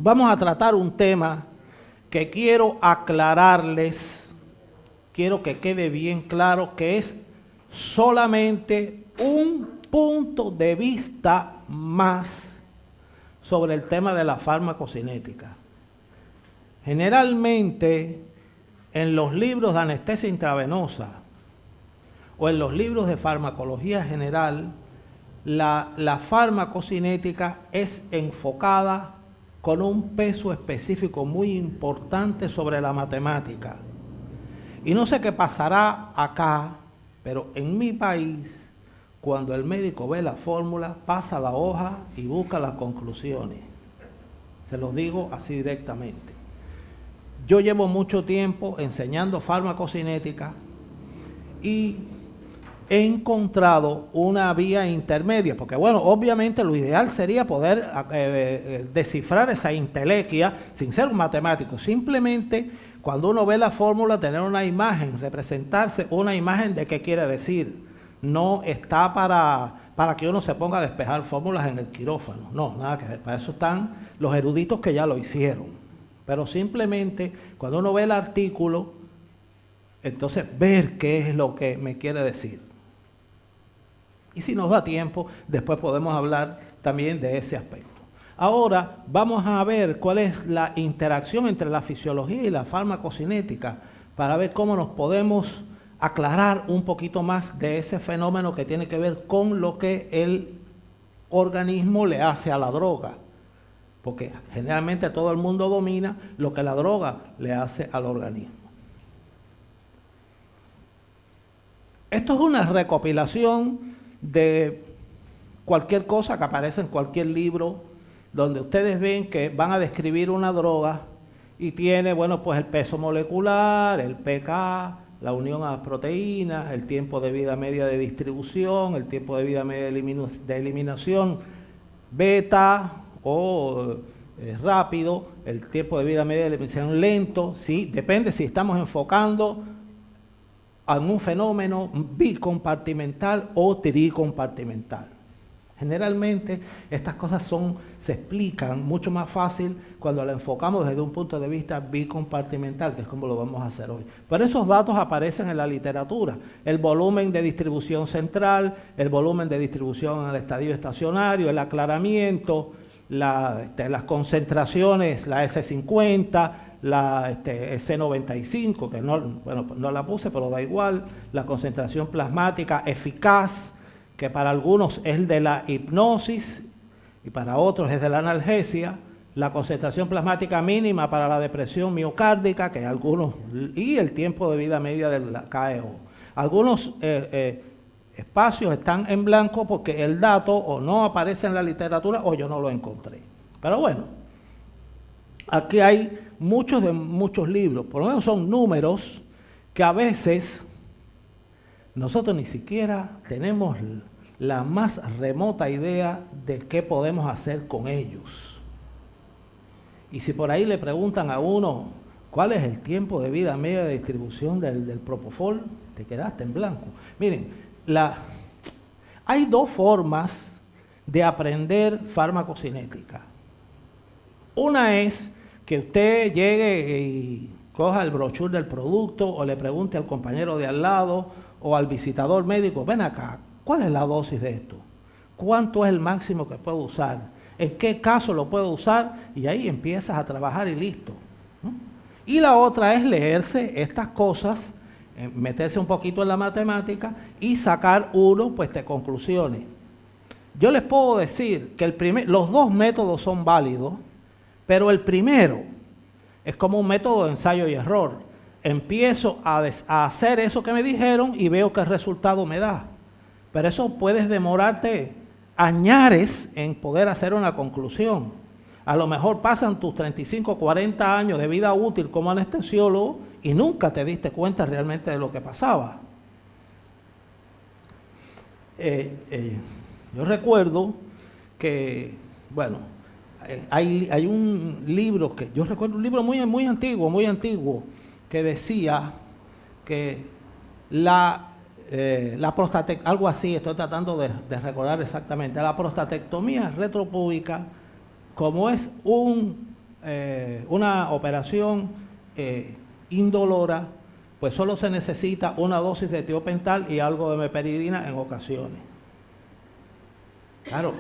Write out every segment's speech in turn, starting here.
vamos a tratar un tema que quiero aclararles, quiero que quede bien claro que es solamente un punto de vista más sobre el tema de la farmacocinética. Generalmente, en los libros de anestesia intravenosa o en los libros de farmacología general, la farmacocinética es enfocada con un peso específico muy importante sobre la matemática. Y no sé qué pasará acá, pero en mi país, cuando el médico ve la fórmula, pasa la hoja y busca las conclusiones. Se los digo así directamente. Yo llevo mucho tiempo enseñando farmacocinética y he encontrado una vía intermedia, porque bueno, obviamente lo ideal sería poder descifrar esa entelequia sin ser un matemático. Simplemente cuando uno ve la fórmula, tener una imagen, representarse una imagen de qué quiere decir. No está para que uno se ponga a despejar fórmulas en el quirófano. No, nada que ver. Para eso están los eruditos que ya lo hicieron. Pero simplemente cuando uno ve el artículo, entonces ver qué es lo que me quiere decir. Y si nos da tiempo, después podemos hablar también de ese aspecto. Ahora vamos a ver cuál es la interacción entre la fisiología y la farmacocinética para ver cómo nos podemos aclarar un poquito más de ese fenómeno que tiene que ver con lo que el organismo le hace a la droga. Porque generalmente todo el mundo domina lo que la droga le hace al organismo. Esto es una recopilación de cualquier cosa que aparece en cualquier libro, donde ustedes ven que van a describir una droga y tiene, bueno, pues el peso molecular, el pK, la unión a las proteínas, el tiempo de vida media de distribución, el tiempo de vida media de eliminación beta o rápido, el tiempo de vida media de eliminación lento, ¿sí? Depende si estamos enfocando en un fenómeno bicompartimental o tricompartimental. Generalmente estas cosas se explican mucho más fácil cuando la enfocamos desde un punto de vista bicompartimental, que es como lo vamos a hacer hoy. Pero esos datos aparecen en la literatura. El volumen de distribución central, el volumen de distribución en el estadio estacionario, el aclaramiento, las concentraciones, la S50, la C95, que no la puse, pero da igual, la concentración plasmática eficaz, que para algunos es el de la hipnosis y para otros es de la analgesia, la concentración plasmática mínima para la depresión miocárdica, que algunos, y el tiempo de vida media del KEO. Algunos espacios están en blanco porque el dato o no aparece en la literatura o yo no lo encontré. Pero bueno, aquí hay muchos libros, por lo menos son números que a veces nosotros ni siquiera tenemos la más remota idea de qué podemos hacer con ellos. Y si por ahí le preguntan a uno cuál es el tiempo de vida media de distribución del propofol, te quedaste en blanco. Miren, hay dos formas de aprender farmacocinética. Una es que usted llegue y coja el brochure del producto o le pregunte al compañero de al lado o al visitador médico, ven acá, ¿cuál es la dosis de esto? ¿Cuánto es el máximo que puedo usar? ¿En qué caso lo puedo usar? Y ahí empiezas a trabajar y listo, ¿no? Y la otra es leerse estas cosas, meterse un poquito en la matemática y sacar de conclusiones. Yo les puedo decir que los dos métodos son válidos, pero el primero es como un método de ensayo y error. Empiezo a hacer eso que me dijeron y veo qué resultado me da. Pero eso puedes demorarte añares en poder hacer una conclusión. A lo mejor pasan tus 35, 40 años de vida útil como anestesiólogo y nunca te diste cuenta realmente de lo que pasaba. Yo recuerdo que, bueno, hay un libro que yo recuerdo, un libro muy antiguo, que decía que la prostatectomía, algo así, estoy tratando de recordar exactamente, la prostatectomía retropúbica, como es un una operación indolora, pues solo se necesita una dosis de tiopental y algo de meperidina en ocasiones. Claro,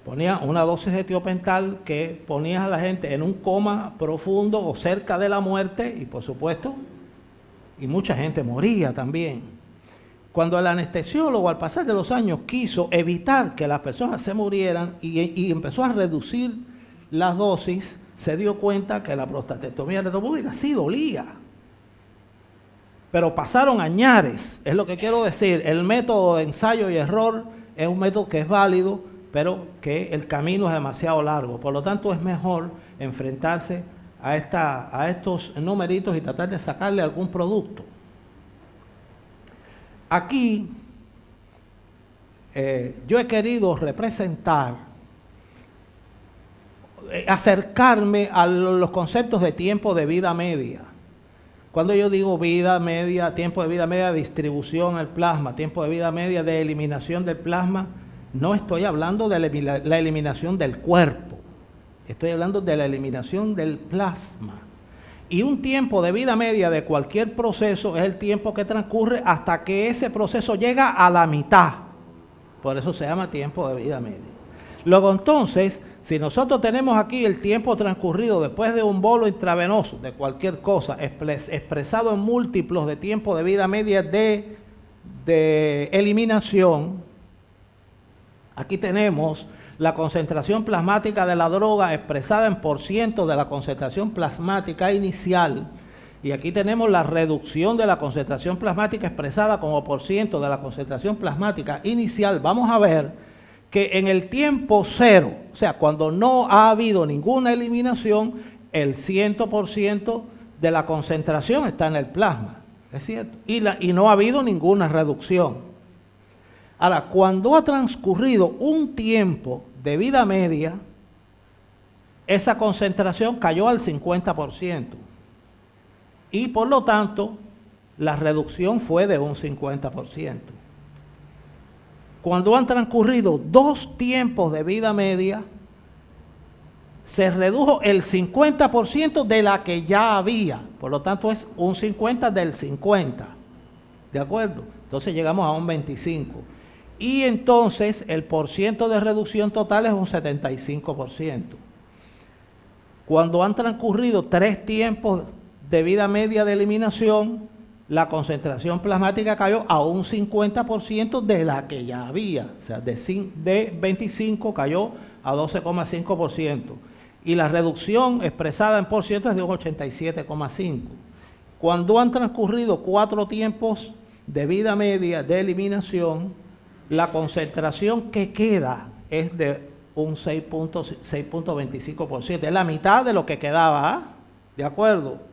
ponía una dosis de tiopental que ponía a la gente en un coma profundo o cerca de la muerte y por supuesto, y mucha gente moría también. Cuando el anestesiólogo al pasar de los años quiso evitar que las personas se murieran y empezó a reducir las dosis, se dio cuenta que la prostatectomía retrobúbica sí dolía. Pero pasaron añares, es lo que quiero decir. El método de ensayo y error es un método que es válido, pero que el camino es demasiado largo. Por lo tanto, es mejor enfrentarse a estos numeritos y tratar de sacarle algún producto. Aquí, yo he querido representar, acercarme a los conceptos de tiempo de vida media. Cuando yo digo vida media, tiempo de vida media de distribución al plasma, tiempo de vida media de eliminación del plasma, no estoy hablando de la eliminación del cuerpo, estoy hablando de la eliminación del plasma. Y un tiempo de vida media de cualquier proceso es el tiempo que transcurre hasta que ese proceso llega a la mitad. Por eso se llama tiempo de vida media. Luego entonces, si nosotros tenemos aquí el tiempo transcurrido después de un bolo intravenoso, de cualquier cosa, expresado en múltiplos de tiempo de vida media de eliminación, aquí tenemos la concentración plasmática de la droga expresada en % de la concentración plasmática inicial. Y aquí tenemos la reducción de la concentración plasmática expresada como % de la concentración plasmática inicial. Vamos a ver que en el tiempo cero, o sea, cuando no ha habido ninguna eliminación, el 100% de la concentración está en el plasma, ¿es cierto? Y no ha habido ninguna reducción. Ahora, cuando ha transcurrido un tiempo de vida media, esa concentración cayó al 50%. Y por lo tanto, la reducción fue de un 50%. Cuando han transcurrido 2 tiempos de vida media, se redujo el 50% de la que ya había. Por lo tanto, es un 50 del 50. ¿De acuerdo? Entonces llegamos a un 25. Y entonces el % de reducción total es un 75%. Cuando han transcurrido 3 tiempos de vida media de eliminación, la concentración plasmática cayó a un 50% de la que ya había. O sea, de 25 cayó a 12,5%. Y la reducción expresada en % es de un 87,5%. Cuando han transcurrido 4 tiempos de vida media de eliminación, la concentración que queda es de un 6.25%. Es la mitad de lo que quedaba, ¿eh? ¿De acuerdo?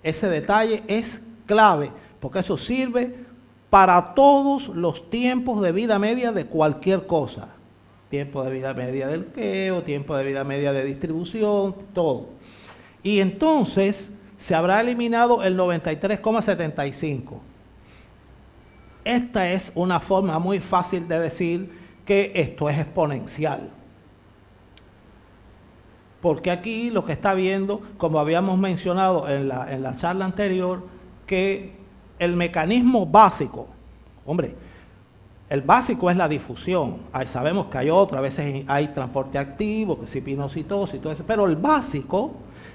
Ese detalle es clave, porque eso sirve para todos los tiempos de vida media de cualquier cosa. Tiempo de vida media del queo, tiempo de vida media de distribución, todo. Y entonces se habrá eliminado el 93,75%. Esta es una forma muy fácil de decir que esto es exponencial. Porque aquí lo que está viendo, como habíamos mencionado en la charla anterior, que el mecanismo básico, hombre, el básico es la difusión. Sabemos que hay otro, a veces hay transporte activo, que si pinocitosis y todo eso, pero el básico,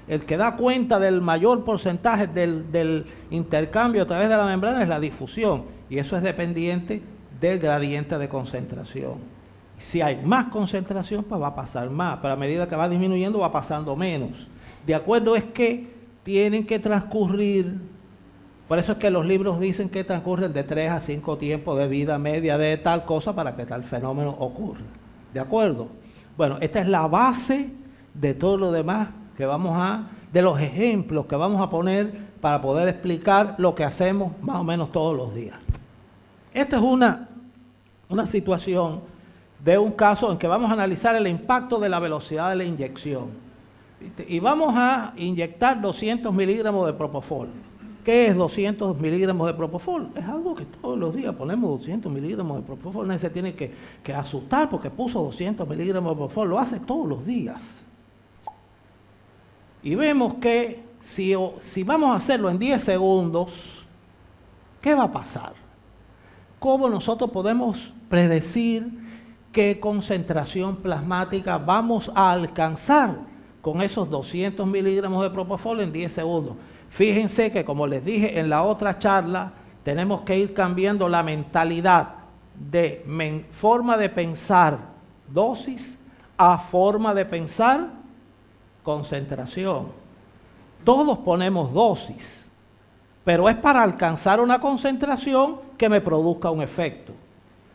el que da cuenta del mayor porcentaje del intercambio a través de la membrana es la difusión. Y eso es dependiente del gradiente de concentración. Si hay más concentración, pues va a pasar más, pero a medida que va disminuyendo va pasando menos. De acuerdo es que tienen que transcurrir, por eso es que los libros dicen que transcurren de 3 a 5 tiempos de vida media de tal cosa para que tal fenómeno ocurra. ¿De acuerdo? Bueno, esta es la base de todo lo demás que de los ejemplos que vamos a poner para poder explicar lo que hacemos más o menos todos los días. Esta es una situación de un caso en que vamos a analizar el impacto de la velocidad de la inyección. Y vamos a inyectar 200 miligramos de propofol. ¿Qué es 200 miligramos de propofol? Es algo que todos los días ponemos 200 miligramos de propofol. Nadie se tiene que asustar porque puso 200 miligramos de propofol. Lo hace todos los días. y vemos que si vamos a hacerlo en 10 segundos, ¿qué va a pasar? ¿Cómo nosotros podemos predecir qué concentración plasmática vamos a alcanzar con esos 200 miligramos de propofol en 10 segundos? Fíjense que, como les dije en la otra charla, tenemos que ir cambiando la mentalidad de forma de pensar dosis a forma de pensar concentración. Todos ponemos dosis, pero es para alcanzar una concentración que me produzca un efecto.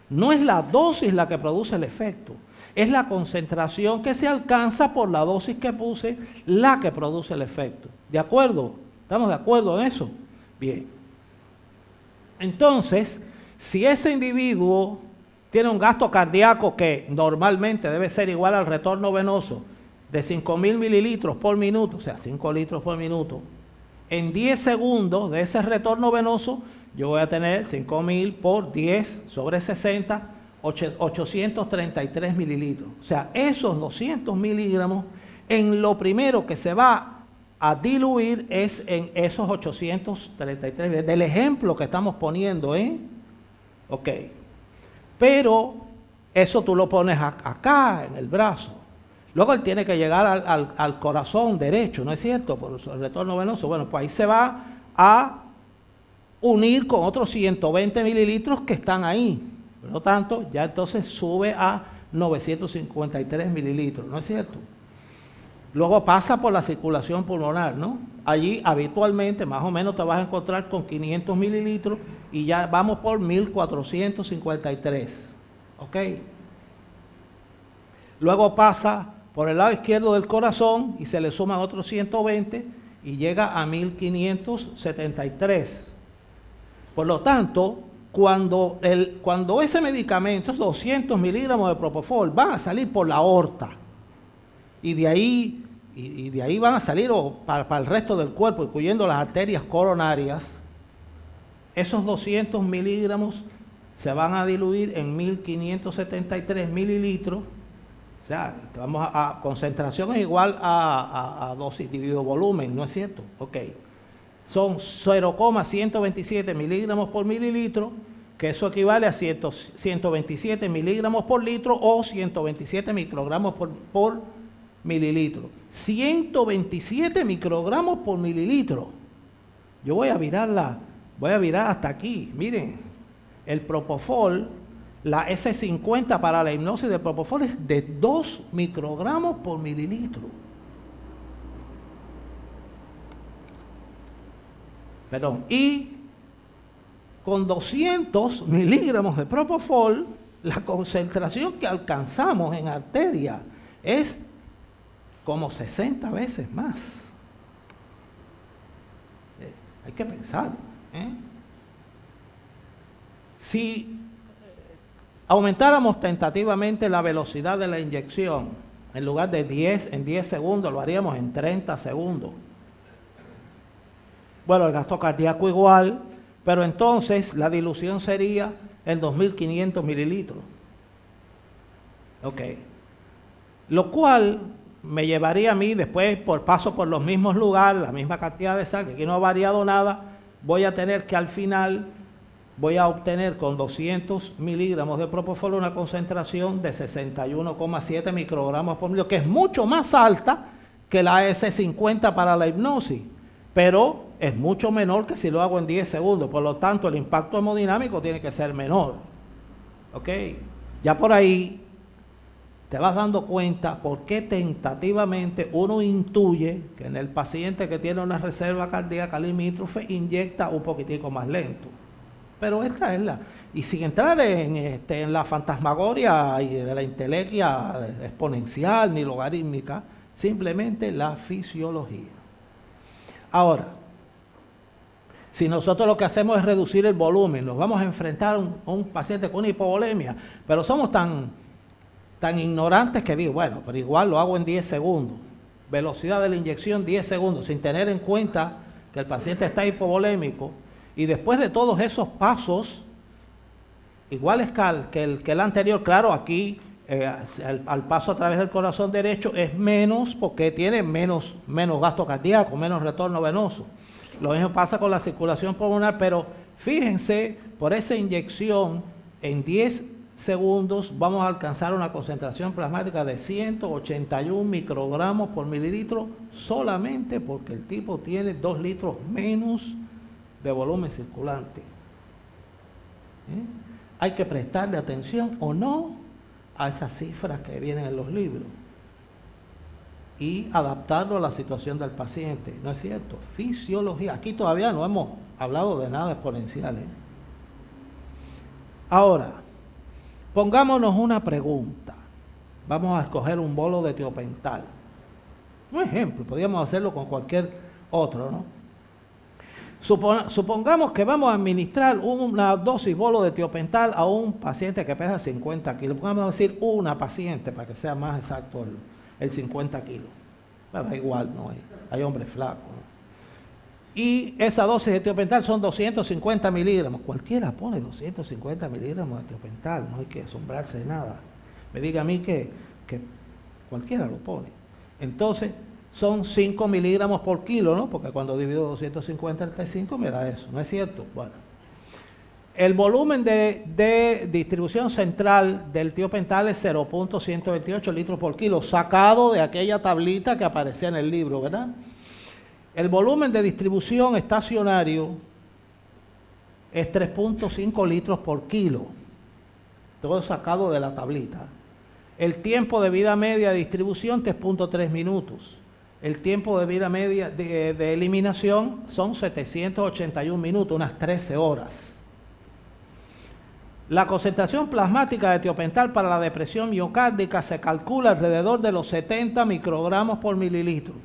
No es la dosis la que produce el efecto, es la concentración que se alcanza por la dosis que puse la que produce el efecto. ¿De acuerdo? ¿Estamos de acuerdo en eso? Bien. Entonces, si ese individuo tiene un gasto cardíaco que normalmente debe ser igual al retorno venoso de 5.000 mililitros por minuto, o sea, 5 litros por minuto, en 10 segundos de ese retorno venoso, yo voy a tener 5.000 por 10 sobre 60, 833 mililitros. O sea, esos 200 miligramos, en lo primero que se va a diluir es en esos 833, del ejemplo que estamos poniendo, Ok. Pero eso tú lo pones acá, en el brazo. Luego él tiene que llegar al corazón derecho, ¿no es cierto? Por el retorno venoso. Bueno, pues ahí se va a unir con otros 120 mililitros que están ahí. Por lo tanto, ya entonces sube a 953 mililitros, ¿no es cierto? Luego pasa por la circulación pulmonar, ¿no? Allí habitualmente más o menos te vas a encontrar con 500 mililitros y ya vamos por 1453, ¿ok? Luego pasa por el lado izquierdo del corazón y se le suman otros 120 y llega a 1573. Por lo tanto, cuando ese medicamento, esos 200 miligramos de propofol, van a salir por la aorta y de ahí van a salir para el resto del cuerpo, incluyendo las arterias coronarias, esos 200 miligramos se van a diluir en 1573 mililitros. O sea, vamos a concentración es igual a dosis dividido volumen, ¿no es cierto? Ok. Son 0,127 miligramos por mililitro, que eso equivale a 127 miligramos por litro o 127 microgramos por mililitro. 127 microgramos por mililitro. Yo voy a virar hasta aquí. Miren, el propofol, la S50 para la hipnosis de propofol es de 2 microgramos por mililitro. Perdón, y con 200 miligramos de propofol, la concentración que alcanzamos en arteria es como 60 veces más. Hay que pensar. Si aumentáramos tentativamente la velocidad de la inyección, en lugar de 10 segundos, lo haríamos en 30 segundos. Bueno, el gasto cardíaco igual, pero entonces la dilución sería en 2.500 mililitros. Ok. Lo cual me llevaría a mí, después paso por los mismos lugares, la misma cantidad de sal, que aquí no ha variado nada, voy a tener que al final, voy a obtener con 200 miligramos de propofol una concentración de 61,7 microgramos por mililitro, que es mucho más alta que la S50 para la hipnosis, pero es mucho menor que si lo hago en 10 segundos, por lo tanto el impacto hemodinámico tiene que ser menor. ¿Ok? Ya por ahí te vas dando cuenta por qué tentativamente uno intuye que en el paciente que tiene una reserva cardíaca limítrofe inyecta un poquitico más lento. Pero esta es y sin entrar en la fantasmagoria y de la entelequia exponencial ni logarítmica, simplemente la fisiología. Ahora, si nosotros lo que hacemos es reducir el volumen, nos vamos a enfrentar a un paciente con hipovolemia, pero somos tan ignorantes que digo, bueno, pero igual lo hago en 10 segundos. Velocidad de la inyección 10 segundos, sin tener en cuenta que el paciente está hipovolémico. Y después de todos esos pasos, iguales que el anterior, claro, aquí al paso a través del corazón derecho es menos porque tiene menos gasto cardíaco, menos retorno venoso. Lo mismo pasa con la circulación pulmonar, pero fíjense, por esa inyección en 10 segundos vamos a alcanzar una concentración plasmática de 181 microgramos por mililitro solamente porque el tipo tiene 2 litros menos de volumen circulante. Hay que prestarle atención o no a esas cifras que vienen en los libros y adaptarlo a la situación del paciente. ¿No es cierto? Fisiología. Aquí todavía no hemos hablado de nada exponencial. Ahora, pongámonos una pregunta. Vamos a escoger un bolo de tiopental. Un ejemplo, podríamos hacerlo con cualquier otro, ¿no? Supongamos que vamos a administrar una dosis bolo de tiopental a un paciente que pesa 50 kilos. Vamos a decir una paciente para que sea más exacto el 50 kilos. Bueno, da igual, no hay hombres flacos, ¿no? Y esa dosis de tiopental son 250 miligramos. Cualquiera pone 250 miligramos de tiopental, no hay que asombrarse de nada. Me diga a mí que cualquiera lo pone. Entonces, son 5 miligramos por kilo, ¿no? Porque cuando divido 250 entre 5 me da eso, ¿no es cierto? Bueno, el volumen de distribución central del tiopental es 0.128 litros por kilo, sacado de aquella tablita que aparecía en el libro, ¿verdad? El volumen de distribución estacionario es 3.5 litros por kilo, todo sacado de la tablita. El tiempo de vida media de distribución, 3.3 minutos. El tiempo de vida media de eliminación son 781 minutos, unas 13 horas. La concentración plasmática de tiopental para la depresión miocárdica se calcula alrededor de los 70 microgramos por mililitro.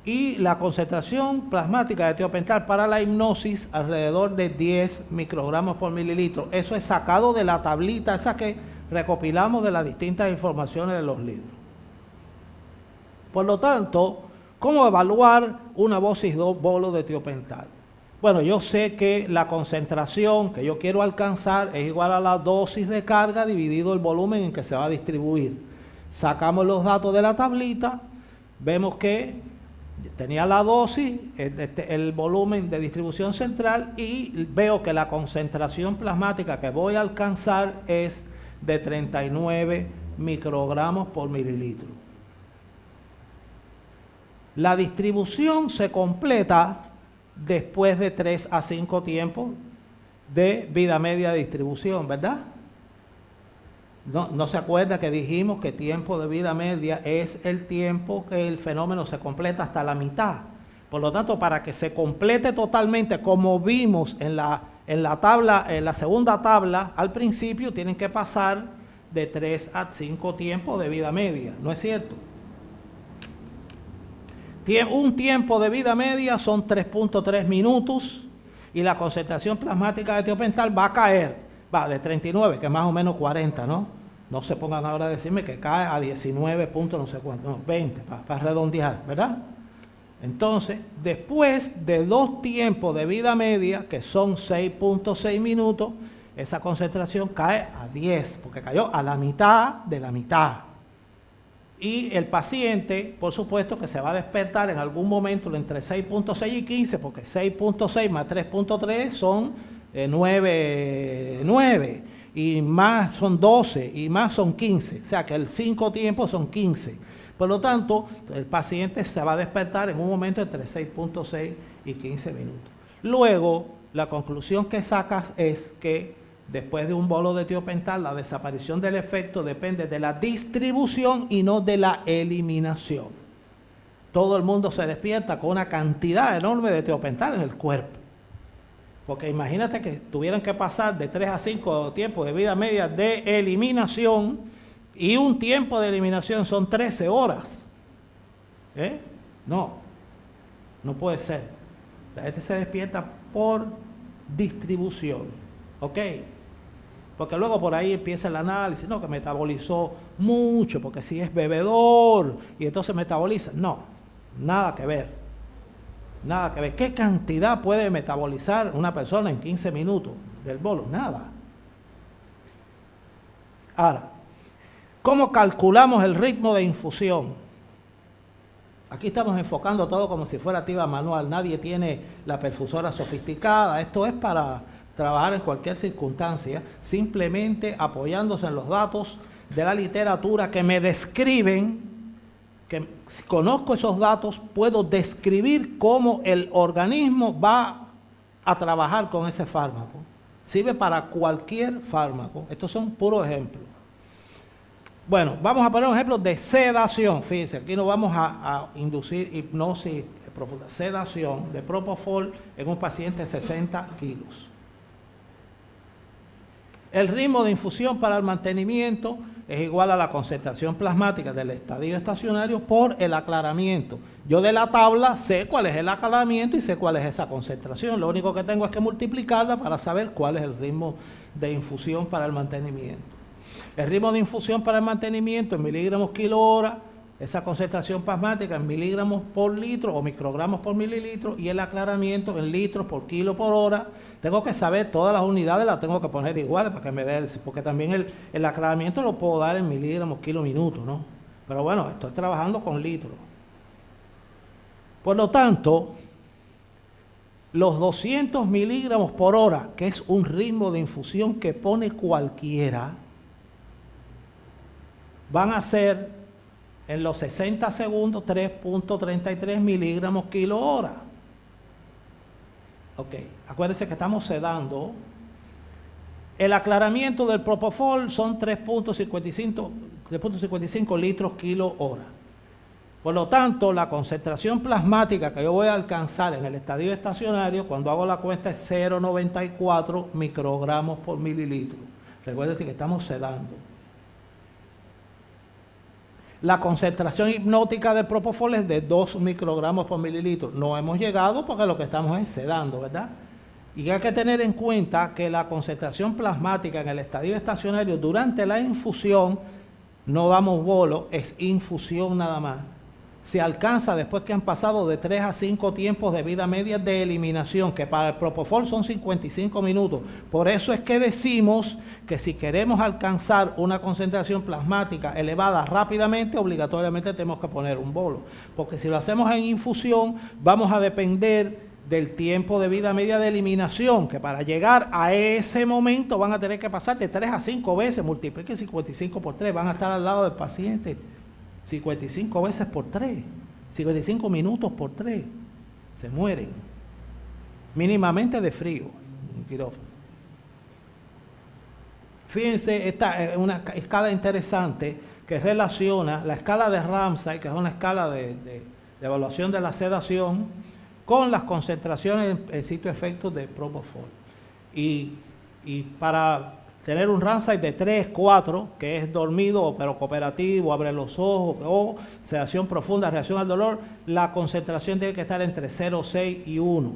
Y la concentración plasmática de tiopental para la hipnosis alrededor de 10 microgramos por mililitro. Eso es sacado de la tablita esa que recopilamos de las distintas informaciones de los libros. Por lo tanto, ¿cómo evaluar una dosis bolo de tiopental? Bueno, yo sé que la concentración que yo quiero alcanzar es igual a la dosis de carga dividido el volumen en que se va a distribuir. Sacamos los datos de la tablita, vemos que tenía la dosis, el volumen de distribución central y veo que la concentración plasmática que voy a alcanzar es de 39 microgramos por mililitro. La distribución se completa después de 3 a 5 tiempos de vida media de distribución, ¿verdad? ¿No se acuerda que dijimos que tiempo de vida media es el tiempo que el fenómeno se completa hasta la mitad? Por lo tanto, para que se complete totalmente, como vimos en la segunda tabla, al principio tienen que pasar de 3 a 5 tiempos de vida media, ¿no es cierto? Un tiempo de vida media son 3.3 minutos y la concentración plasmática de tiopental va a caer, va de 39, que es más o menos 40, ¿no? No se pongan ahora a decirme que cae a 19 puntos no sé cuánto, no, 20, para redondear, ¿verdad? Entonces, después de 2 tiempos de vida media, que son 6.6 minutos, esa concentración cae a 10, porque cayó a la mitad de la mitad. Y el paciente, por supuesto, que se va a despertar en algún momento entre 6.6 y 15, porque 6.6 más 3.3 son 9, y más son 12, y más son 15. O sea que el 5 tiempos son 15. Por lo tanto, el paciente se va a despertar en un momento entre 6.6 y 15 minutos. Luego, la conclusión que sacas es que después de un bolo de tiopental, la desaparición del efecto depende de la distribución y no de la eliminación. Todo el mundo se despierta con una cantidad enorme de tiopental en el cuerpo. Porque imagínate que tuvieran que pasar de 3 a 5 tiempos de vida media de eliminación y un tiempo de eliminación son 13 horas. No puede ser. La gente se despierta por distribución. ¿Ok? Porque luego por ahí empieza el análisis, no, que metabolizó mucho, porque si es bebedor y entonces metaboliza. No, nada que ver. Nada que ver. ¿Qué cantidad puede metabolizar una persona en 15 minutos del bolo? Nada. Ahora, ¿Cómo calculamos el ritmo de infusión? Aquí estamos enfocando todo como si fuera activa manual. Nadie tiene la perfusora sofisticada. Esto es para trabajar en cualquier circunstancia, simplemente apoyándose en los datos de la literatura que me describen, que si conozco esos datos, puedo describir cómo el organismo va a trabajar con ese fármaco. Sirve para cualquier fármaco. Estos son puros ejemplos. Bueno, vamos a poner un ejemplo de sedación. Fíjense, aquí no vamos a inducir hipnosis profunda. Sedación de propofol en un paciente de 60 kilos. El ritmo de infusión para el mantenimiento es igual a la concentración plasmática del estadio estacionario por el aclaramiento. Yo de la tabla sé cuál es el aclaramiento y sé cuál es esa concentración. Lo único que tengo es que multiplicarla para saber cuál es el ritmo de infusión para el mantenimiento. El ritmo de infusión para el mantenimiento en miligramos kilo hora, esa concentración plasmática en miligramos por litro o microgramos por mililitro, y el aclaramiento en litros por kilo por hora. Tengo que saber todas las unidades, las tengo que poner iguales para que me dé, porque también el aclaramiento lo puedo dar en miligramos kilo minuto, ¿no? Pero bueno, estoy trabajando con litros. Por lo tanto, los 200 miligramos por hora, que es un ritmo de infusión que pone cualquiera, van a ser en los 60 segundos 3.33 miligramos kilo hora. Ok, acuérdense que estamos sedando. El aclaramiento del propofol son 3.55 litros kilo hora. Por lo tanto, la concentración plasmática que yo voy a alcanzar en el estadio estacionario, cuando hago la cuenta, es 0.94 microgramos por mililitro. Recuérdense que estamos sedando. La concentración hipnótica del propofol es de 2 microgramos por mililitro. No hemos llegado porque lo que estamos es sedando, ¿verdad? Y hay que tener en cuenta que la concentración plasmática en el estadio estacionario durante la infusión, no damos bolo, es infusión nada más. Se alcanza después que han pasado de 3 a 5 tiempos de vida media de eliminación, que para el propofol son 55 minutos. Por eso es que decimos que si queremos alcanzar una concentración plasmática elevada rápidamente, obligatoriamente tenemos que poner un bolo. Porque si lo hacemos en infusión, vamos a depender del tiempo de vida media de eliminación, que para llegar a ese momento van a tener que pasar de 3 a 5 veces, multipliquen 55 por 3, van a estar al lado del paciente 55 veces por 3, 55 minutos por 3, se mueren, mínimamente de frío en quirófano. Fíjense, esta es una escala interesante que relaciona la escala de Ramsay, que es una escala de evaluación de la sedación, con las concentraciones en sitio de efectos de propofol. Y para tener un Ramsay de 3, 4, que es dormido pero cooperativo, abre los ojos, o sedación profunda, reacción al dolor, la concentración tiene que estar entre 0,6 y 1.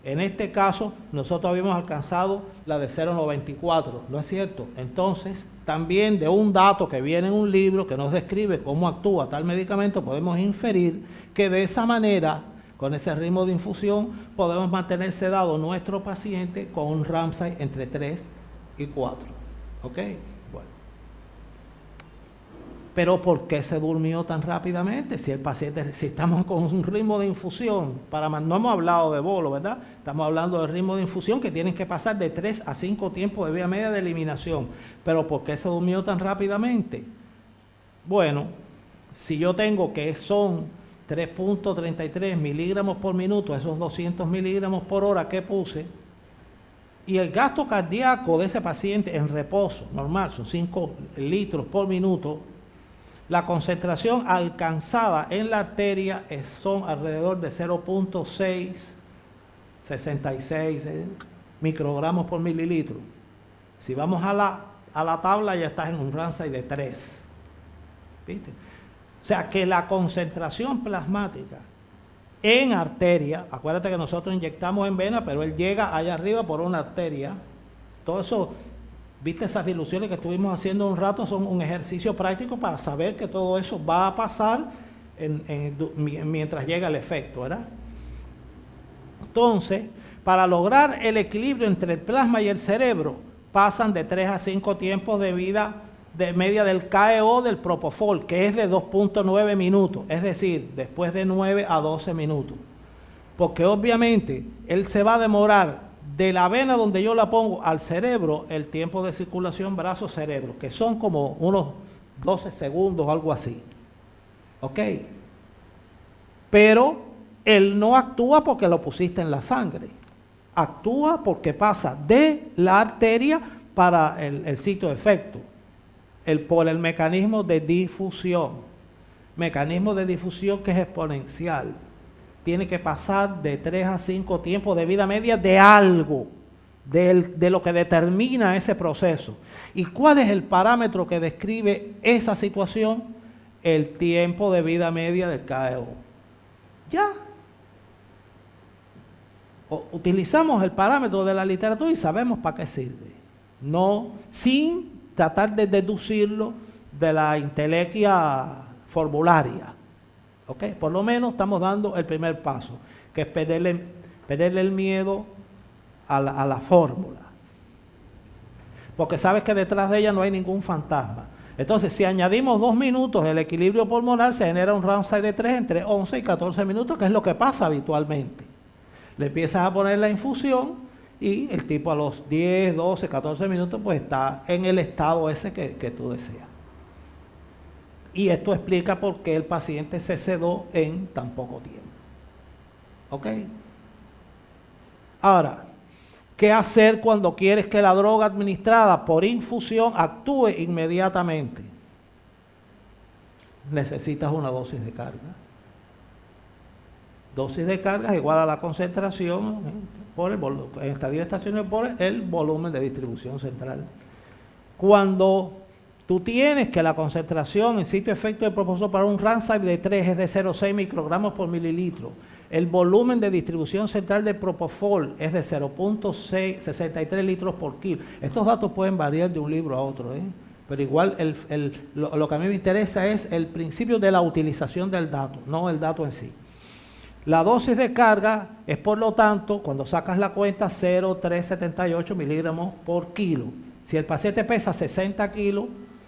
En este caso, nosotros habíamos alcanzado la de 0,94, ¿no es cierto? Entonces, también de un dato que viene en un libro que nos describe cómo actúa tal medicamento, podemos inferir que de esa manera, con ese ritmo de infusión, podemos mantener sedado nuestro paciente con un Ramsay entre 3 y 4. ¿Ok? Bueno. Pero ¿por qué se durmió tan rápidamente? Si el paciente, si estamos con un ritmo de infusión, no hemos hablado de bolo, ¿verdad? Estamos hablando del ritmo de infusión que tienen que pasar de 3 a 5 tiempos de vida media de eliminación. Pero ¿por qué se durmió tan rápidamente? Bueno, si yo tengo que son 3.33 miligramos por minuto, esos 200 miligramos por hora que puse, y el gasto cardíaco de ese paciente en reposo normal son 5 litros por minuto, la concentración alcanzada en la arteria son alrededor de 0.666 microgramos por mililitro. Si vamos a la tabla, ya estás en un Ramsay de 3. ¿Viste? O sea que la concentración plasmática en arteria, acuérdate que nosotros inyectamos en vena, pero él llega allá arriba por una arteria. Todo eso, viste, esas diluciones que estuvimos haciendo un rato son un ejercicio práctico para saber que todo eso va a pasar mientras llega el efecto, ¿verdad? Entonces, para lograr el equilibrio entre el plasma y el cerebro, pasan de 3 a 5 tiempos de vida de media del KO del Propofol, que es de 2.9 minutos, es decir, después de 9 a 12 minutos. Porque obviamente él se va a demorar de la vena donde yo la pongo al cerebro, el tiempo de circulación brazo-cerebro, que son como unos 12 segundos, algo así. ¿Ok? Pero él no actúa porque lo pusiste en la sangre. Actúa porque pasa de la arteria para el sitio de efecto. Por el mecanismo de difusión. Mecanismo de difusión que es exponencial. Tiene que pasar de 3 a 5 tiempos de vida media de algo, de lo que determina ese proceso. ¿Y cuál es el parámetro que describe esa situación? El tiempo de vida media del KO. Ya. Utilizamos el parámetro de la literatura y sabemos para qué sirve. No, sin tratar de deducirlo de la intelequia formularia. ¿Ok? Por lo menos estamos dando el primer paso, que es perderle el miedo a la fórmula. Porque sabes que detrás de ella no hay ningún fantasma. Entonces, si añadimos 2 minutos el equilibrio pulmonar, se genera un round size de 3 entre 11 y 14 minutos, que es lo que pasa habitualmente. Le empiezas a poner la infusión y el tipo a los 10, 12, 14 minutos pues está en el estado ese que tú deseas. Y esto explica por qué el paciente se sedó en tan poco tiempo. ¿Ok? Ahora, ¿qué hacer cuando quieres que la droga administrada por infusión actúe inmediatamente? Necesitas una dosis de carga. Dosis de carga es igual a la concentración por en estadio estacionario por el volumen de distribución central. Cuando tú tienes que la concentración en sitio de efecto de propósito para un Ramsay de 3 es de 0,6 microgramos por mililitro. El volumen de distribución central de Propofol es de 0.63 litros por kilo. Estos datos pueden variar de un libro a otro, pero igual lo que a mí me interesa es el principio de la utilización del dato, no el dato en sí. La dosis de carga es, por lo tanto, cuando sacas la cuenta, 0,378 miligramos por kilo. Si el paciente pesa 60 kilos,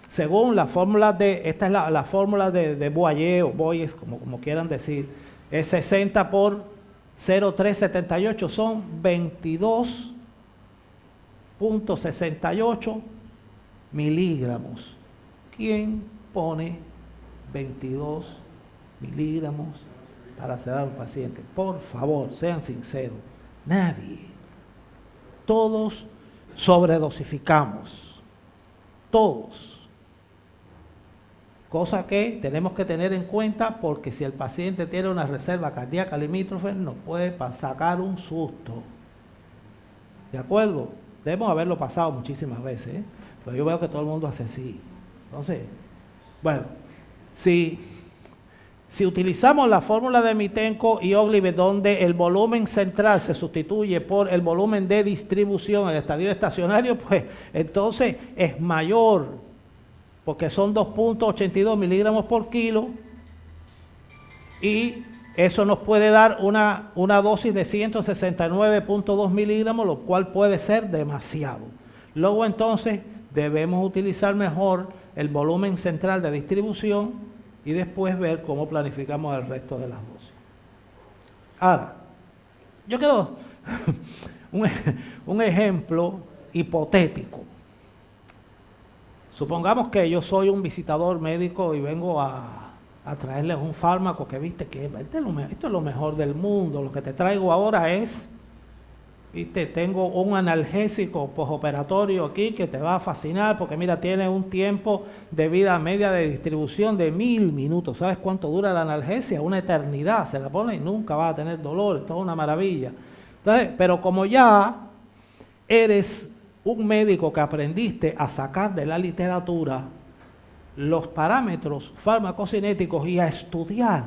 según la fórmula esta es la fórmula de Boyer o Boyes, como quieran decir, es 60 por 0,378, son 22.68 miligramos. ¿Quién pone 22 miligramos para sedar a un paciente? Por favor, sean sinceros. Nadie. Todos sobredosificamos. Todos. Cosa que tenemos que tener en cuenta porque si el paciente tiene una reserva cardíaca limítrofe, nos puede sacar un susto. ¿De acuerdo? Debemos haberlo pasado muchísimas veces, pero yo veo que todo el mundo hace así. Entonces, bueno, si utilizamos la fórmula de Mitenko y Oglive, donde el volumen central se sustituye por el volumen de distribución en el estadio estacionario, pues entonces es mayor, porque son 2.82 miligramos por kilo, y eso nos puede dar una dosis de 169.2 miligramos, lo cual puede ser demasiado. Luego entonces debemos utilizar mejor el volumen central de distribución y después ver cómo planificamos el resto de las dosis. Ahora, yo quiero un ejemplo hipotético. Supongamos que yo soy un visitador médico y vengo a traerles un fármaco que viste que esto es lo mejor del mundo. Lo que te traigo ahora es, viste, tengo un analgésico postoperatorio aquí que te va a fascinar porque mira, tiene un tiempo de vida media de distribución de 1000 minutos. ¿Sabes cuánto dura la analgesia? Una eternidad. Se la pone y nunca va a tener dolor. Es toda una maravilla. Entonces, pero como ya eres un médico que aprendiste a sacar de la literatura los parámetros farmacocinéticos y a estudiar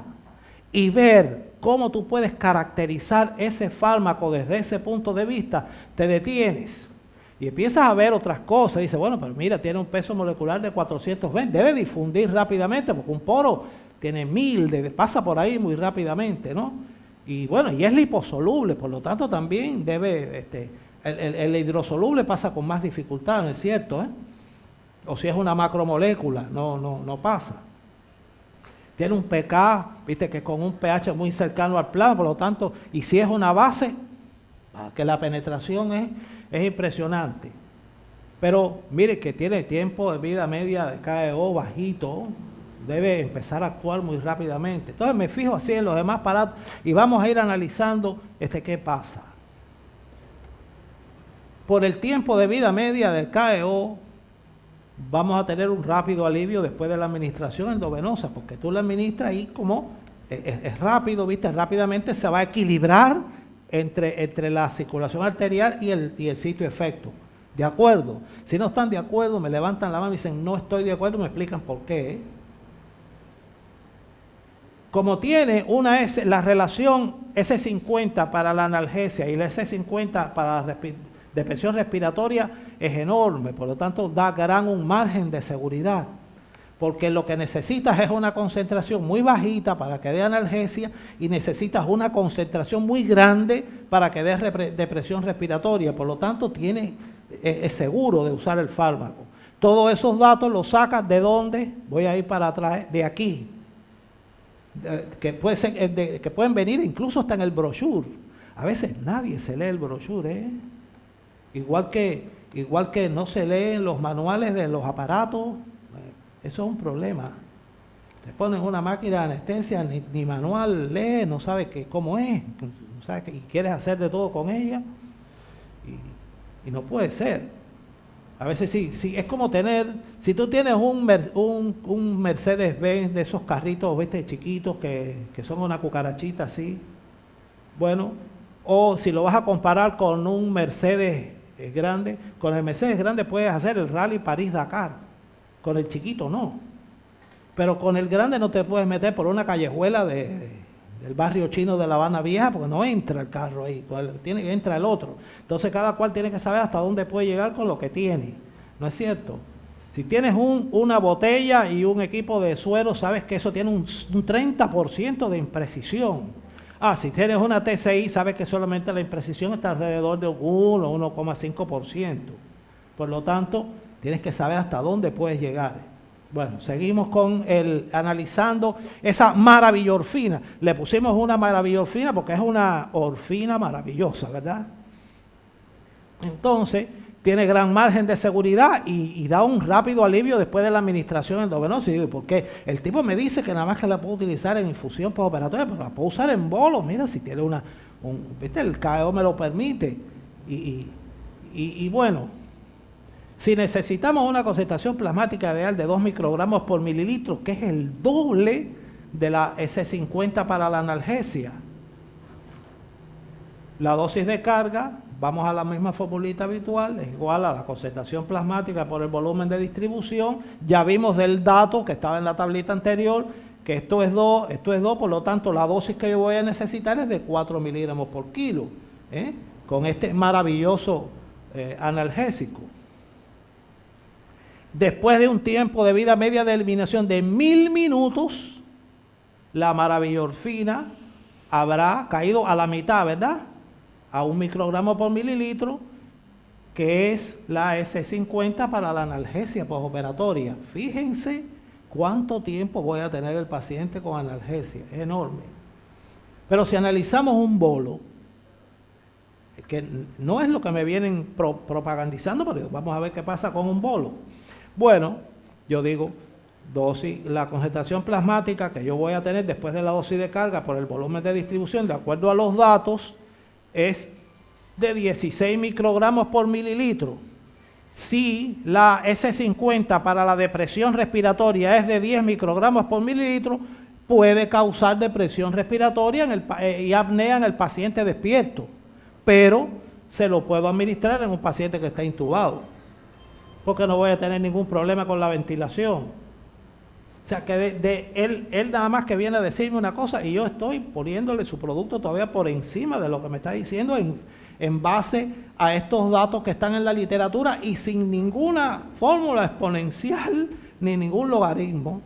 y ver cómo tú puedes caracterizar ese fármaco desde ese punto de vista, te detienes y empiezas a ver otras cosas. Dices, bueno, pero mira, tiene un peso molecular de 420, debe difundir rápidamente porque un poro tiene 1000, pasa por ahí muy rápidamente, ¿no? Y bueno, y es liposoluble, por lo tanto también debe... el hidrosoluble pasa con más dificultad, ¿no es cierto? O si es una macromolécula, no pasa. Tiene un pK, viste, que con un pH muy cercano al plano, por lo tanto, y si es una base, que la penetración es impresionante. Pero mire que tiene tiempo de vida media de KO bajito, debe empezar a actuar muy rápidamente. Entonces me fijo así en los demás aparatos y vamos a ir analizando qué pasa. Por el tiempo de vida media del KO, vamos a tener un rápido alivio después de la administración endovenosa, porque tú la administras y como es rápido, viste, rápidamente se va a equilibrar entre la circulación arterial y el sitio efecto. ¿De acuerdo? Si no están de acuerdo, me levantan la mano y dicen, no estoy de acuerdo, me explican por qué. Como tiene la relación S50 para la analgesia y la S50 para la depresión respiratoria es enorme, por lo tanto da un margen de seguridad, porque lo que necesitas es una concentración muy bajita para que dé analgesia y necesitas una concentración muy grande para que dé depresión respiratoria, por lo tanto es seguro de usar el fármaco. Todos esos datos los sacas ¿de dónde? Voy a ir para atrás, de aquí, que pueden venir incluso hasta en el brochure. A veces nadie se lee el brochure, igual que no se leen los manuales de los aparatos. Eso es un problema. Te ponen una máquina de anestesia, ni manual lee, no sabe cómo es, no sabe y quieres hacer de todo con ella y no puede ser. A veces sí, es como si tú tienes un Mercedes-Benz de esos carritos, ¿viste? Chiquitos que son una cucarachita así, bueno, o si lo vas a comparar con un Mercedes grande, con el Mercedes grande puedes hacer el Rally París-Dakar, con el chiquito no, pero con el grande no te puedes meter por una callejuela del barrio chino de La Habana Vieja, porque no entra el carro ahí, entra el otro. Entonces cada cual tiene que saber hasta dónde puede llegar con lo que tiene, ¿no es cierto? Si tienes una botella y un equipo de suero, sabes que eso tiene un 30% de imprecisión. Si tienes una TCI, sabes que solamente la imprecisión está alrededor de 1 o 1,5%. Por lo tanto, tienes que saber hasta dónde puedes llegar. Bueno, seguimos analizando esa maravillorfina. Le pusimos una maravillorfina porque es una orfina maravillosa, ¿verdad? Entonces, tiene gran margen de seguridad y da un rápido alivio después de la administración endovenosa. Y digo, ¿por qué? El tipo me dice que nada más que la puedo utilizar en infusión postoperatoria, pero la puedo usar en bolos. Mira, si tiene ¿viste? El KO me lo permite. Y bueno, si necesitamos una concentración plasmática ideal de 2 microgramos por mililitro, que es el doble de la S50 para la analgesia, la dosis de carga, vamos a la misma formulita habitual, es igual a la concentración plasmática por el volumen de distribución. Ya vimos del dato que estaba en la tablita anterior, que esto es 2, por lo tanto la dosis que yo voy a necesitar es de 4 miligramos por kilo, con este maravilloso analgésico. Después de un tiempo de vida media de eliminación de 1000 minutos, la maravillorfina habrá caído a la mitad, ¿verdad? A 1 microgramo por mililitro, que es la S50 para la analgesia postoperatoria. Fíjense cuánto tiempo voy a tener el paciente con analgesia, es enorme. Pero si analizamos un bolo, que no es lo que me vienen propagandizando, pero vamos a ver qué pasa con un bolo. Bueno, yo digo, la concentración plasmática que yo voy a tener después de la dosis de carga por el volumen de distribución, de acuerdo a los datos, es de 16 microgramos por mililitro. Si la S50 para la depresión respiratoria es de 10 microgramos por mililitro, puede causar depresión respiratoria y apnea en el paciente despierto, pero se lo puedo administrar en un paciente que está intubado, porque no voy a tener ningún problema con la ventilación. O sea que él nada más que viene a decirme una cosa y yo estoy poniéndole su producto todavía por encima de lo que me está diciendo en base a estos datos que están en la literatura y sin ninguna fórmula exponencial ni ningún logaritmo,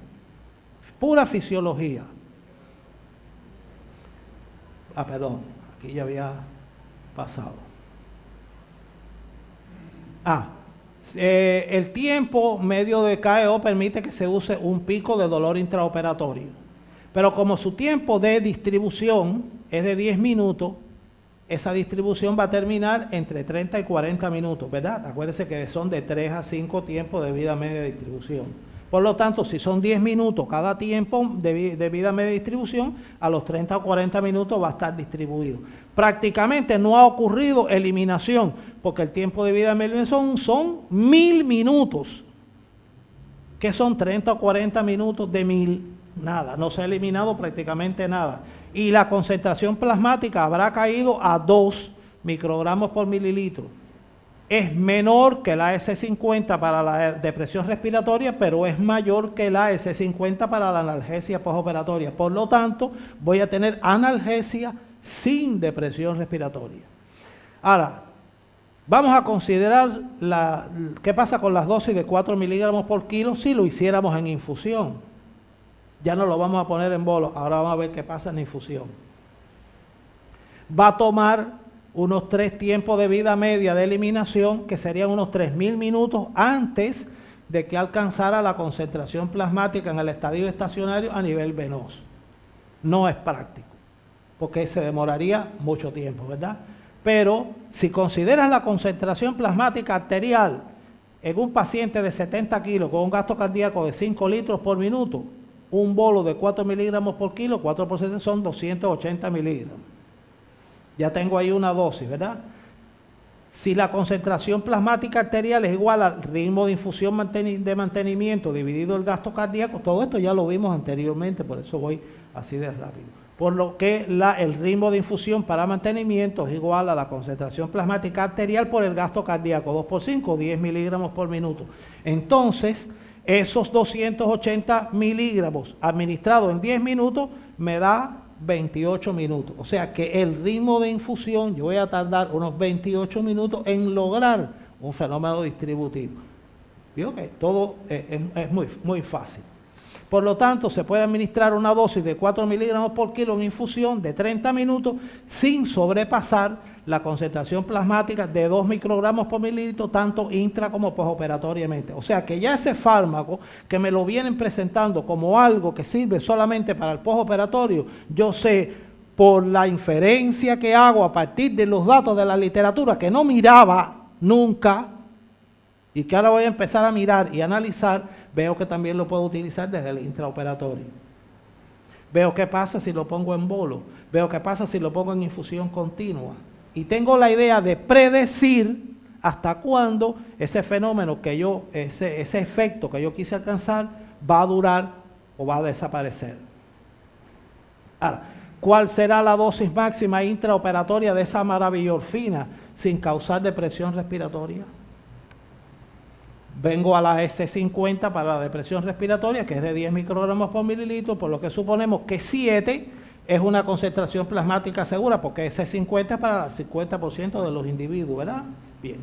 pura fisiología. Perdón, aquí ya había pasado. El tiempo medio de KO permite que se use un pico de dolor intraoperatorio. Pero como su tiempo de distribución es de 10 minutos, esa distribución va a terminar entre 30 y 40 minutos, ¿verdad? Acuérdense que son de 3 a 5 tiempos de vida media de distribución. Por lo tanto, si son 10 minutos cada tiempo de vida media de distribución, a los 30 o 40 minutos va a estar distribuido. Prácticamente no ha ocurrido eliminación, porque el tiempo de vida media son 1000 minutos. ¿Qué son 30 o 40 minutos de 1000? Nada, no se ha eliminado prácticamente nada. Y la concentración plasmática habrá caído a 2 microgramos por mililitro. Es menor que la S50 para la depresión respiratoria, pero es mayor que la S50 para la analgesia postoperatoria. Por lo tanto, voy a tener analgesia sin depresión respiratoria. Ahora, vamos a considerar qué pasa con las dosis de 4 miligramos por kilo si lo hiciéramos en infusión. Ya no lo vamos a poner en bolo, ahora vamos a ver qué pasa en infusión. Va a tomar unos 3 tiempos de vida media de eliminación, que serían unos 3000 minutos antes de que alcanzara la concentración plasmática en el estadio estacionario a nivel venoso. No es práctico, porque se demoraría mucho tiempo, ¿verdad? Pero si consideras la concentración plasmática arterial en un paciente de 70 kilos con un gasto cardíaco de 5 litros por minuto, un bolo de 4 miligramos por kilo, 4% son 280 miligramos. Ya tengo ahí una dosis, ¿verdad? Si la concentración plasmática arterial es igual al ritmo de infusión de mantenimiento dividido el gasto cardíaco, todo esto ya lo vimos anteriormente, por eso voy así de rápido. Por lo que el ritmo de infusión para mantenimiento es igual a la concentración plasmática arterial por el gasto cardíaco, 2 por 5, 10 miligramos por minuto. Entonces, esos 280 miligramos administrados en 10 minutos me da 28 minutos. O sea que el ritmo de infusión, yo voy a tardar unos 28 minutos en lograr un fenómeno distributivo. Vio que todo es muy fácil. Por lo tanto, se puede administrar una dosis de 4 miligramos por kilo en infusión de 30 minutos sin sobrepasar la concentración plasmática de 2 microgramos por mililitro, tanto intra como posoperatoriamente. O sea que ya ese fármaco que me lo vienen presentando como algo que sirve solamente para el postoperatorio, yo sé por la inferencia que hago a partir de los datos de la literatura que no miraba nunca y que ahora voy a empezar a mirar y analizar, veo que también lo puedo utilizar desde el intraoperatorio. Veo qué pasa si lo pongo en bolo, veo qué pasa si lo pongo en infusión continua. Y tengo la idea de predecir hasta cuándo ese fenómeno que ese efecto que yo quise alcanzar va a durar o va a desaparecer. Ahora, ¿cuál será la dosis máxima intraoperatoria de esa maraviorfina sin causar depresión respiratoria? Vengo a la S50 para la depresión respiratoria, que es de 10 microgramos por mililitro, por lo que suponemos que 7 es una concentración plasmática segura, porque ese 50 es para el 50% de los individuos, ¿verdad? Bien.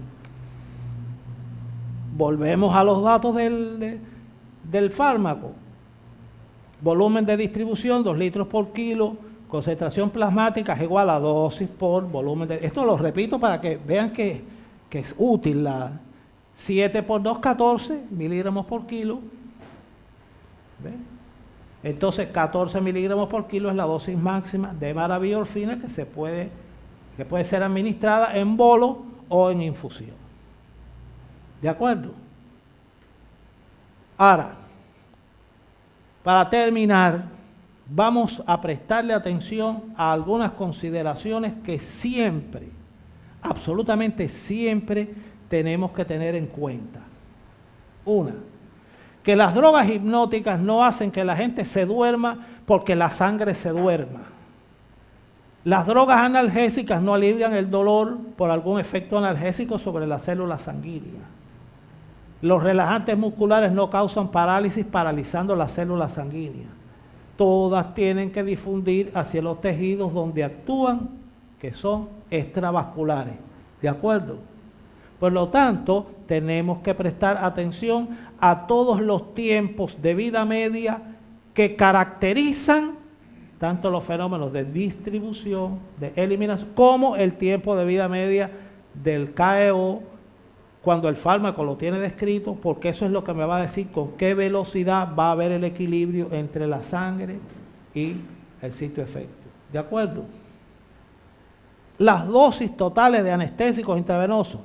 Volvemos a los datos del fármaco. Volumen de distribución, 2 litros por kilo. Concentración plasmática es igual a dosis por volumen de... Esto lo repito para que vean que es útil. 7 por 2, 14 miligramos por kilo. ¿Ven? Entonces, 14 miligramos por kilo es la dosis máxima de maraviorfina que puede ser administrada en bolo o en infusión. ¿De acuerdo? Ahora, para terminar, vamos a prestarle atención a algunas consideraciones que siempre, absolutamente siempre, tenemos que tener en cuenta. Una, que las drogas hipnóticas no hacen que la gente se duerma porque la sangre se duerma. Las drogas analgésicas no alivian el dolor por algún efecto analgésico sobre las células sanguíneas. Los relajantes musculares no causan parálisis paralizando las células sanguíneas. Todas tienen que difundir hacia los tejidos donde actúan, que son extravasculares. ¿De acuerdo? Por lo tanto, tenemos que prestar atención a todos los tiempos de vida media que caracterizan tanto los fenómenos de distribución, de eliminación, como el tiempo de vida media del KO cuando el fármaco lo tiene descrito, porque eso es lo que me va a decir con qué velocidad va a haber el equilibrio entre la sangre y el sitio efecto. ¿De acuerdo? Las dosis totales de anestésicos intravenosos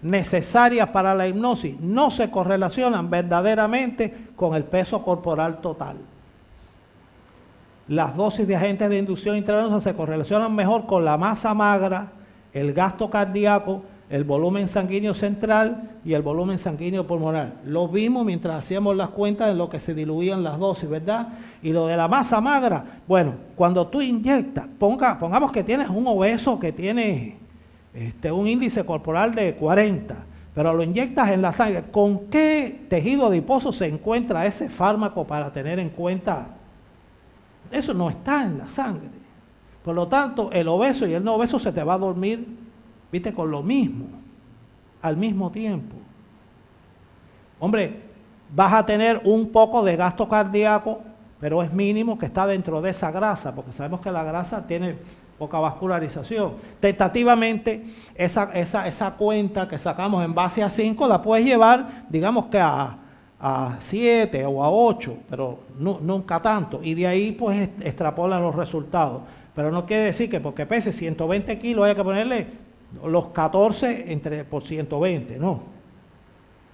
necesarias para la hipnosis no se correlacionan verdaderamente con el peso corporal total. Las dosis de agentes de inducción intravenosa se correlacionan mejor con la masa magra, el gasto cardíaco, el volumen sanguíneo central y el volumen sanguíneo pulmonar. Lo vimos mientras hacíamos las cuentas de lo que se diluían las dosis, ¿verdad? Y lo de la masa magra, bueno, cuando tú inyectas, pongamos que tienes un obeso que tiene un índice corporal de 40, pero lo inyectas en la sangre, ¿con qué tejido adiposo se encuentra ese fármaco para tener en cuenta? Eso no está en la sangre. Por lo tanto, el obeso y el no obeso se te va a dormir, viste, con lo mismo, al mismo tiempo. Hombre, vas a tener un poco de gasto cardíaco, pero es mínimo, que está dentro de esa grasa, porque sabemos que la grasa tiene poca vascularización. Tentativamente, esa cuenta que sacamos en base a 5 la puedes llevar, digamos que a 7 o a 8, pero nunca tanto. Y de ahí pues extrapolan los resultados. Pero no quiere decir que porque pese 120 kilos haya que ponerle los 14 por 120, no.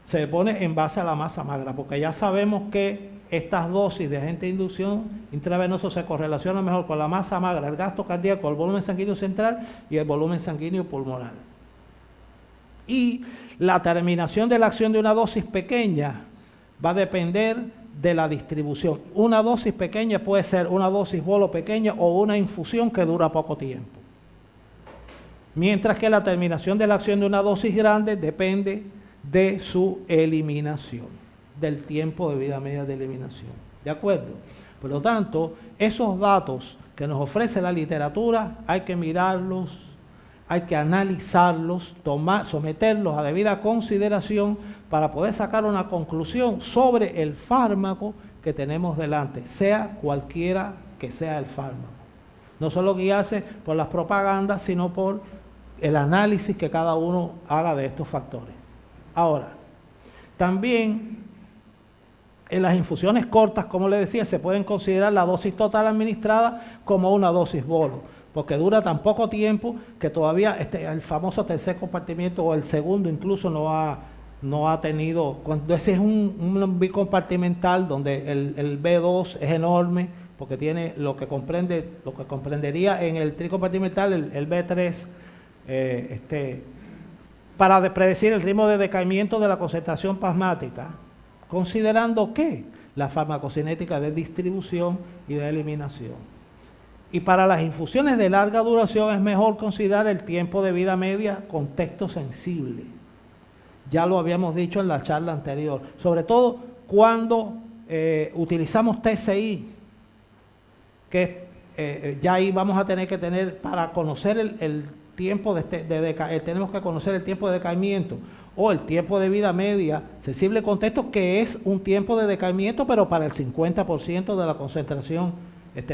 Se pone en base a la masa magra, porque ya sabemos que estas dosis de agente de inducción intravenoso se correlacionan mejor con la masa magra, el gasto cardíaco, el volumen sanguíneo central y el volumen sanguíneo pulmonar. Y la terminación de la acción de una dosis pequeña va a depender de la distribución. Una dosis pequeña puede ser una dosis bolo pequeña o una infusión que dura poco tiempo. Mientras que la terminación de la acción de una dosis grande depende de su eliminación, del tiempo de vida media de eliminación. ¿De acuerdo? Por lo tanto, esos datos que nos ofrece la literatura hay que mirarlos, hay que analizarlos, someterlos a debida consideración para poder sacar una conclusión sobre el fármaco que tenemos delante, sea cualquiera que sea el fármaco. No solo guiarse por las propagandas, sino por el análisis que cada uno haga de estos factores. Ahora, también en las infusiones cortas, como les decía, se pueden considerar la dosis total administrada como una dosis bolo, porque dura tan poco tiempo que todavía el famoso tercer compartimiento o el segundo incluso no ha tenido, cuando ese es un bicompartimental donde el B2 es enorme, porque tiene lo que comprendería en el tricompartimental el B3, para predecir el ritmo de decaimiento de la concentración plasmática, considerando que la farmacocinética de distribución y de eliminación. Y para las infusiones de larga duración es mejor considerar el tiempo de vida media con texto sensible. Ya lo habíamos dicho en la charla anterior, sobre todo cuando utilizamos TSI, que ya ahí vamos a tener que para conocer el tiempo tenemos que conocer el tiempo de decaimiento o el tiempo de vida media sensible con texto, que es un tiempo de decaimiento pero para el 50% de la concentración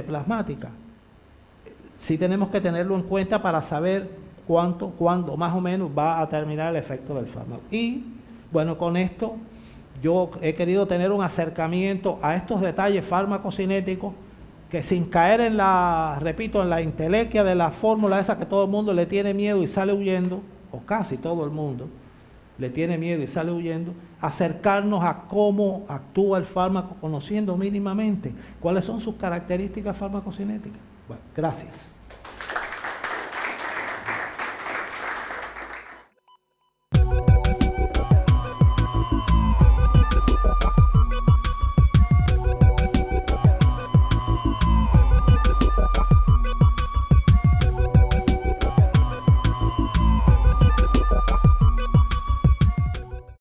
plasmática. Sí tenemos que tenerlo en cuenta para saber cuándo más o menos va a terminar el efecto del fármaco. Y bueno, con esto yo he querido tener un acercamiento a estos detalles farmacocinéticos que sin caer en la entelequia de la fórmula esa que todo el mundo le tiene miedo y sale huyendo, o casi todo el mundo le tiene miedo y sale huyendo, acercarnos a cómo actúa el fármaco, conociendo mínimamente cuáles son sus características farmacocinéticas. Bueno, gracias.